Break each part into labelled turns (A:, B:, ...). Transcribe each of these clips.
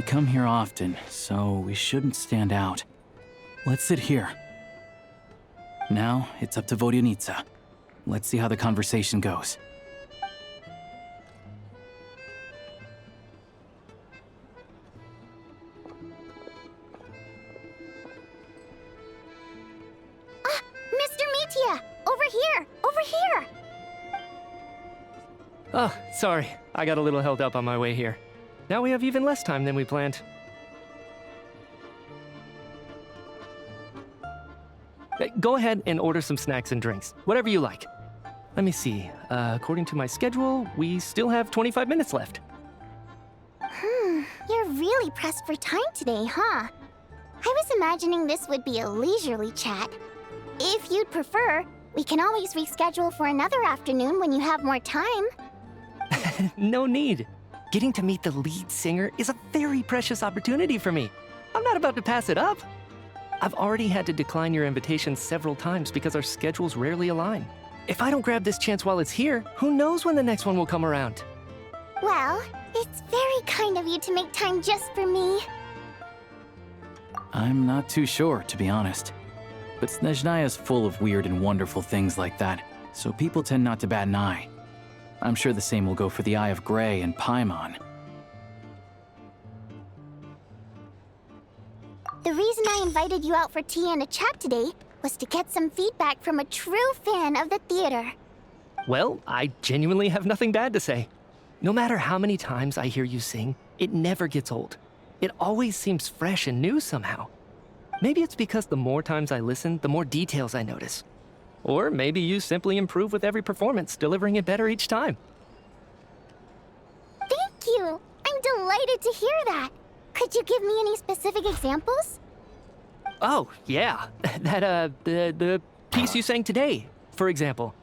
A: We come here often, so we shouldn't stand out. Let's sit here. Now, it's up to Vodyanitsa. Let's see how the conversation goes.
B: Mr. Mitya! Over here! Over here!
C: Oh, sorry. I got a little held up on my way here. Now we have even less time than we planned. Go ahead and order some snacks and drinks. Whatever you like. Let me see. According to my schedule, we still have 25 minutes left.
B: You're really pressed for time today, huh? I was imagining this would be a leisurely chat. If you'd prefer, we can always reschedule for another afternoon when you have more time.
C: No need. Getting to meet the lead singer is a very precious opportunity for me. I'm not about to pass it up. I've already had to decline your invitation several times because our schedules rarely align. If I don't grab this chance while it's here, who knows when the next one will come around?
B: Well, it's very kind of you to make time just for me.
A: I'm not too sure, to be honest. But Snezhnaya's full of weird and wonderful things like that, so people tend not to bat an eye. I'm sure the same will go for the Eye of Grey and Paimon.
B: The reason I invited you out for tea and a chat today was to get some feedback from a true fan of the theater.
C: Well, I genuinely have nothing bad to say. No matter how many times I hear you sing, it never gets old. It always seems fresh and new somehow. Maybe it's because the more times I listen, the more details I notice. Or maybe you simply improve with every performance, delivering it better each time.
B: Thank you! I'm delighted to hear that. Could you give me any specific examples?
C: Oh, yeah. The piece you sang today, for example.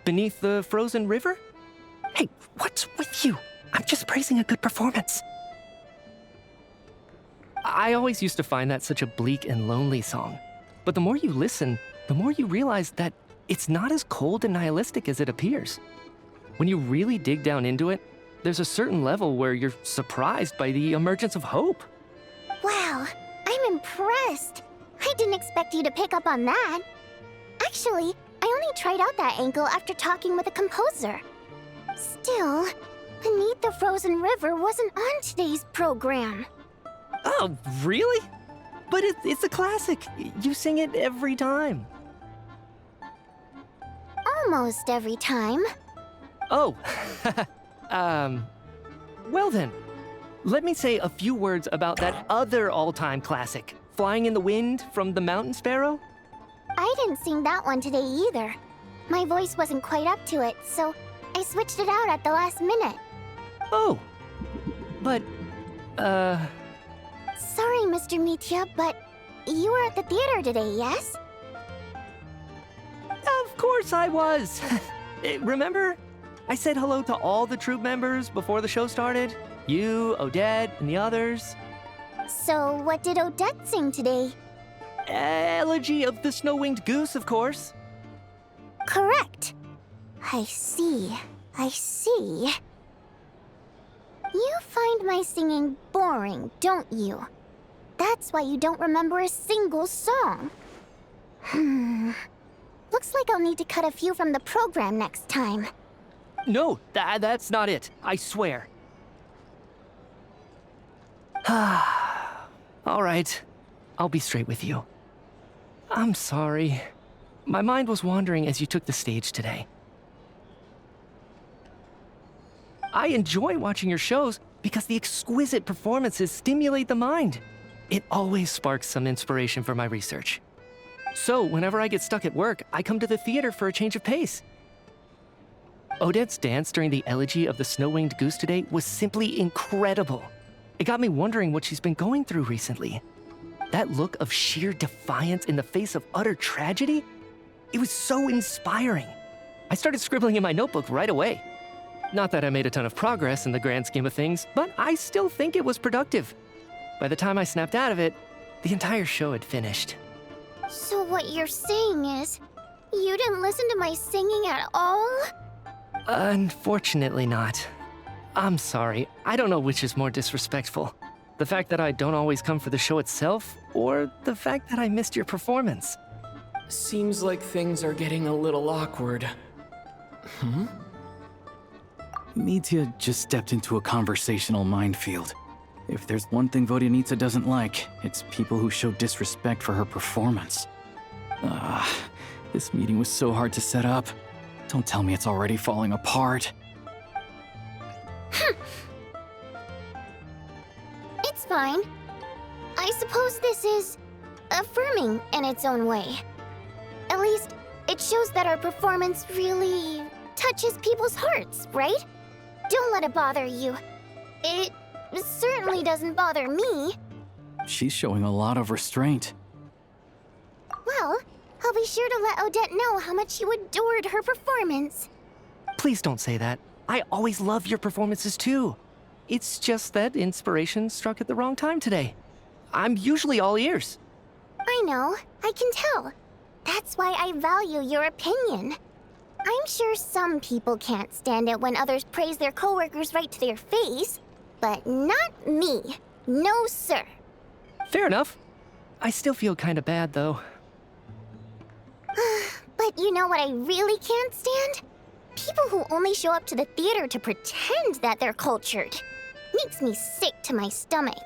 C: Beneath the Frozen River? Hey, what's with you? I'm just praising a good performance. I always used to find that such a bleak and lonely song. But the more you listen, the more you realize that it's not as cold and nihilistic as it appears. When you really dig down into it, there's a certain level where you're surprised by the emergence of hope.
B: Wow, I'm impressed. I didn't expect you to pick up on that. Actually, I only tried out that angle after talking with a composer. Still, Beneath the Frozen River wasn't on today's program.
C: Oh, really? But it's a classic. You sing it every time.
B: Almost every time.
C: Oh, well then. Let me say a few words about that other all-time classic, Flying in the Wind from the Mountain Sparrow.
B: I didn't sing that one today either. My voice wasn't quite up to it, so I switched it out at the last minute.
C: Oh, but,
B: Sorry, Mr. Mitya, but you were at the theater today, yes?
C: Of course I was. Remember? I said hello to all the troupe members before the show started. You, Odette, and the others.
B: So what did Odette sing today?
C: Elegy of the Snow-Winged Goose, of course.
B: Correct. I see. I see. You find my singing boring, don't you? That's why you don't remember a single song. Looks like I'll need to cut a few from the program next time.
C: No, that's not it. I swear. All right. I'll be straight with you. I'm sorry. My mind was wandering as you took the stage today. I enjoy watching your shows because the exquisite performances stimulate the mind. It always sparks some inspiration for my research. So whenever I get stuck at work, I come to the theater for a change of pace. Odette's dance during the Elegy of the Snow-Winged Goose today was simply incredible. It got me wondering what she's been going through recently. That look of sheer defiance in the face of utter tragedy, it was so inspiring. I started scribbling in my notebook right away. Not that I made a ton of progress in the grand scheme of things, but I still think it was productive. By the time I snapped out of it, the entire show had finished.
B: So what you're saying is, you didn't listen to my singing at all?
C: Unfortunately not. I'm sorry. I don't know which is more disrespectful. The fact that I don't always come for the show itself, or the fact that I missed your performance?
D: Seems like things are getting a little awkward.
A: Mitya just stepped into a conversational minefield. If there's one thing Vodyanitsa doesn't like, it's people who show disrespect for her performance. This meeting was so hard to set up. Don't tell me it's already falling apart.
B: It's fine. I suppose this is affirming in its own way. At least, it shows that our performance really touches people's hearts, right? Don't let it bother you. It certainly doesn't bother me.
A: She's showing a lot of restraint.
B: Well, I'll be sure to let Odette know how much you adored her performance.
C: Please don't say that. I always love your performances too. It's just that inspiration struck at the wrong time today. I'm usually all ears.
B: I know, I can tell. That's why I value your opinion. I'm sure some people can't stand it when others praise their coworkers right to their face, but not me. No, sir.
C: Fair enough. I still feel kinda bad though.
B: But you know what I really can't stand? People who only show up to the theater to pretend that they're cultured. Makes me sick to my stomach.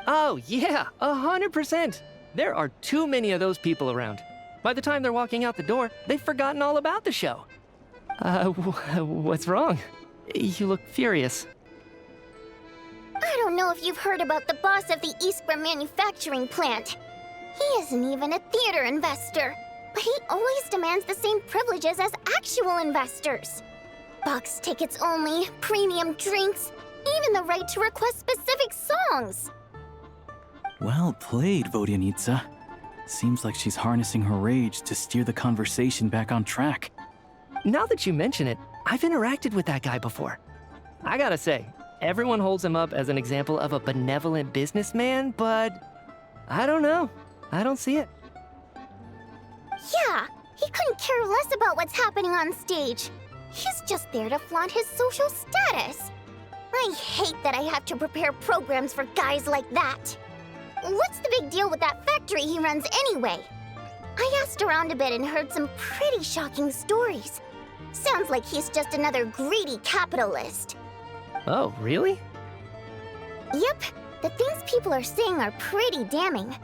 C: Oh yeah, 100%. There are too many of those people around. By the time they're walking out the door, they've forgotten all about the show. What's wrong? You look furious.
B: I don't know if you've heard about the boss of the Iskra manufacturing plant. He isn't even a theater investor, but he always demands the same privileges as actual investors. Box tickets only, premium drinks, even the right to request specific songs.
A: Well played, Vodyanitsa. Seems like she's harnessing her rage to steer the conversation back on track.
C: Now that you mention it, I've interacted with that guy before. I gotta say, everyone holds him up as an example of a benevolent businessman, but I don't know. I don't see it.
B: Yeah, he couldn't care less about what's happening on stage. He's just there to flaunt his social status. I hate that I have to prepare programs for guys like that. What's the big deal with that factory he runs anyway? I asked around a bit and heard some pretty shocking stories. Sounds like he's just another greedy capitalist.
C: Oh, really?
B: Yep, the things people are saying are pretty damning.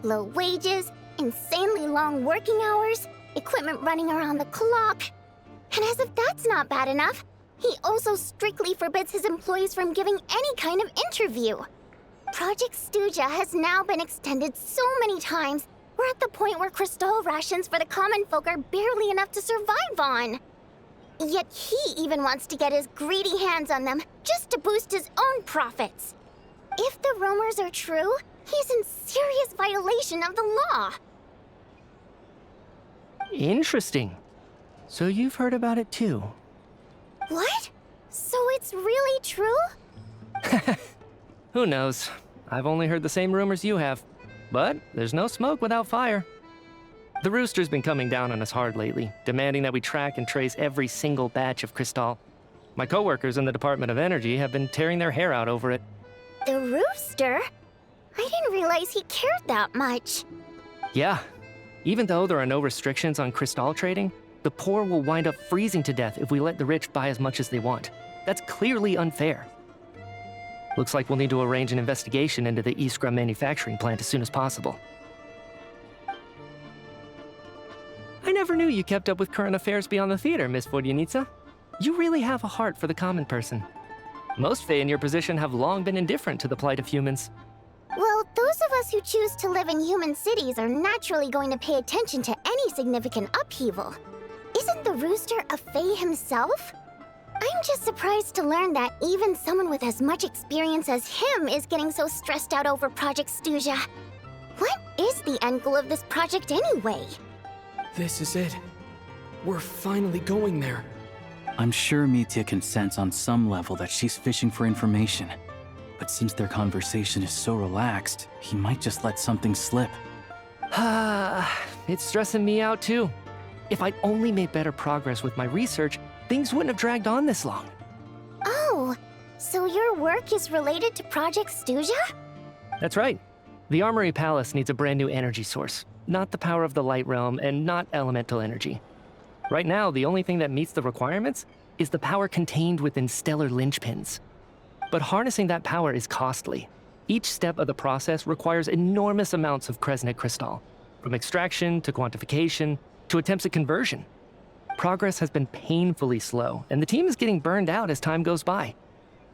B: Low wages, insanely long working hours, equipment running around the clock. And as if that's not bad enough, he also strictly forbids his employees from giving any kind of interview. Project Stuzha has now been extended so many times, we're at the point where crystal rations for the common folk are barely enough to survive on. Yet he even wants to get his greedy hands on them just to boost his own profits. If the rumors are true, he's in serious violation of the law.
C: Interesting. So you've heard about it too?
B: What? So it's really true?
C: Who knows? I've only heard the same rumors you have. But there's no smoke without fire. The Rooster's been coming down on us hard lately, demanding that we track and trace every single batch of Crystal. My coworkers in the Department of Energy have been tearing their hair out over it.
B: The Rooster? I didn't realize he cared that much.
C: Yeah. Even though there are no restrictions on Crystal trading, the poor will wind up freezing to death if we let the rich buy as much as they want. That's clearly unfair. Looks like we'll need to arrange an investigation into the Iskra manufacturing plant as soon as possible. I never knew you kept up with current affairs beyond the theater, Miss Vodyanitsa. You really have a heart for the common person. Most Fae in your position have long been indifferent to the plight of humans.
B: Well, those of us who choose to live in human cities are naturally going to pay attention to any significant upheaval. Isn't the Rooster a Fae himself? I'm just surprised to learn that even someone with as much experience as him is getting so stressed out over Project Stuzha. What is the end goal of this project anyway?
D: This is it. We're finally going there.
A: I'm sure Mitya can sense on some level that she's fishing for information. But since their conversation is so relaxed, he might just let something slip.
C: It's stressing me out too. If I'd only made better progress with my research, things wouldn't have dragged on this long.
B: Oh, So your work is related to Project Stuzha?
C: That's right. The Armory Palace needs a brand new energy source, not the power of the Light Realm and not elemental energy. Right now, the only thing that meets the requirements is the power contained within stellar linchpins. But harnessing that power is costly. Each step of the process requires enormous amounts of Kresnik crystal, from extraction to quantification to attempts at conversion. Progress has been painfully slow, and the team is getting burned out as time goes by.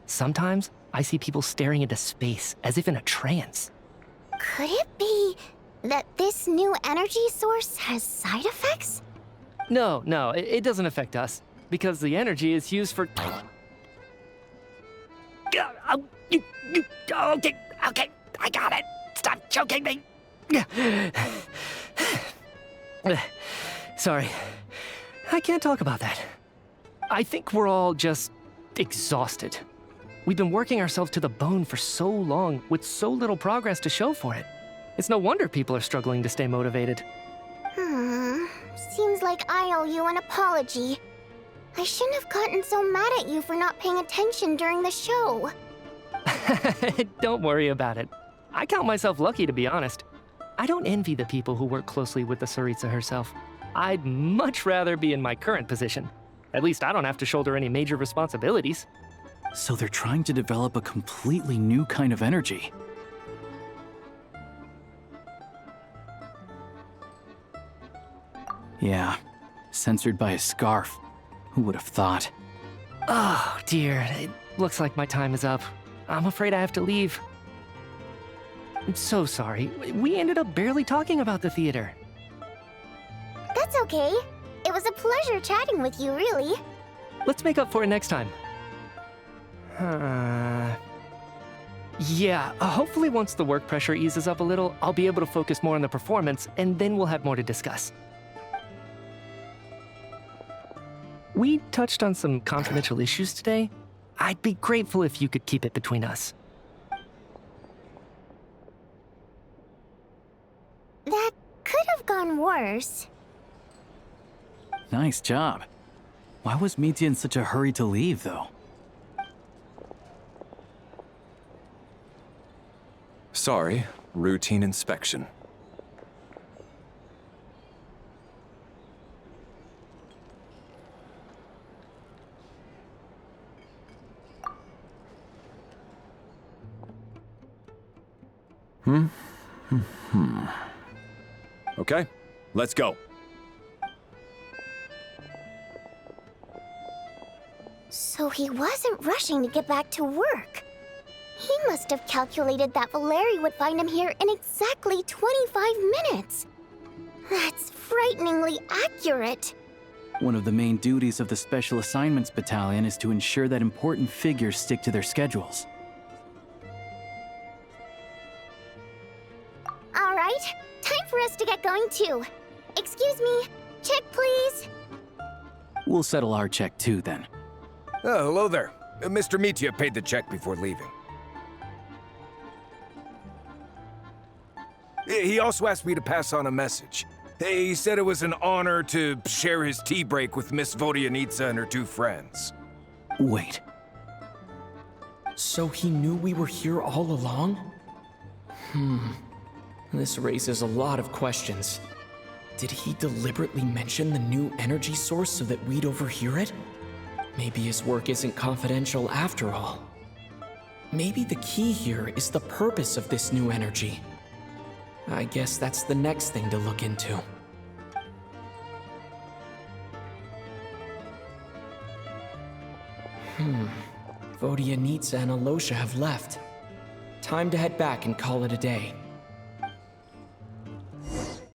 C: Sometimes, I see people staring into space as if in a trance.
B: Could it be that this new energy source has side effects?
C: No, it doesn't affect us, because the energy is used for... Okay, I got it. Stop choking me. Sorry, I can't talk about that. I think we're all just exhausted. We've been working ourselves to the bone for so long with so little progress to show for it. It's no wonder people are struggling to stay motivated.
B: Seems like I owe you an apology. I shouldn't have gotten so mad at you for not paying attention during the show.
C: Don't worry about it. I count myself lucky, to be honest. I don't envy the people who work closely with the Tsaritsa herself. I'd much rather be in my current position. At least I don't have to shoulder any major responsibilities.
A: So they're trying to develop a completely new kind of energy. Yeah, censored by a scarf. Who would have thought?
C: Oh, dear. It looks like my time is up. I'm afraid I have to leave. I'm so sorry. We ended up barely talking about the theater.
B: That's okay. It was a pleasure chatting with you, really.
C: Let's make up for it next time. Yeah, hopefully once the work pressure eases up a little, I'll be able to focus more on the performance, and then we'll have more to discuss. We touched on some confidential issues today. I'd be grateful if you could keep it between us.
B: That could have gone worse.
A: Nice job. Why was Mitya in such a hurry to leave, though?
E: Sorry, routine inspection. Okay, let's go.
B: So he wasn't rushing to get back to work. He must have calculated that Valeri would find him here in exactly 25 minutes. That's frighteningly accurate.
A: One of the main duties of the Special Assignments Battalion is to ensure that important figures stick to their schedules.
B: All right, time for us to get going too. Excuse me, check please.
A: We'll settle our check too, then.
F: Oh, hello there. Mr. Mitya paid the check before leaving. He also asked me to pass on a message. He said it was an honor to share his tea break with Miss Vodyanitsa and her two friends.
A: Wait.
D: So he knew we were here all along? This raises a lot of questions. Did he deliberately mention the new energy source so that we'd overhear it? Maybe his work isn't confidential after all. Maybe the key here is the purpose of this new energy. I guess that's the next thing to look into. Vodyanitsa and Alosha have left. Time to head back and call it a day.